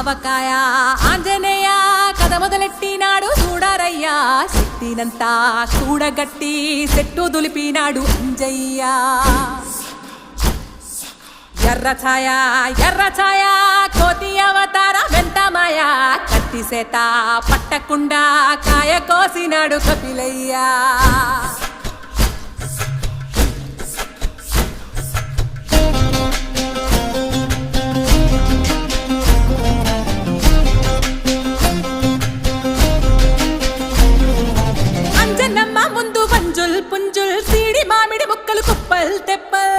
ఆవకాయ ఆంజనేయ కథ మొదలెట్టినాడు చూడారయ్యా శక్తినంతా చూడగట్టి చెట్టు దులిపినాడు అంజయ్య ఎర్ర ఛాయ కోతి అవతార వెంటమాయ కత్తి సేత పట్టకుండా కాయ కోసినాడు కపిలయ్యా అంజనమ్మ ముందు వంజుల్ పుంజుల్ సీడి మామిడి ముక్కలు కుప్పల్ తెప్పల్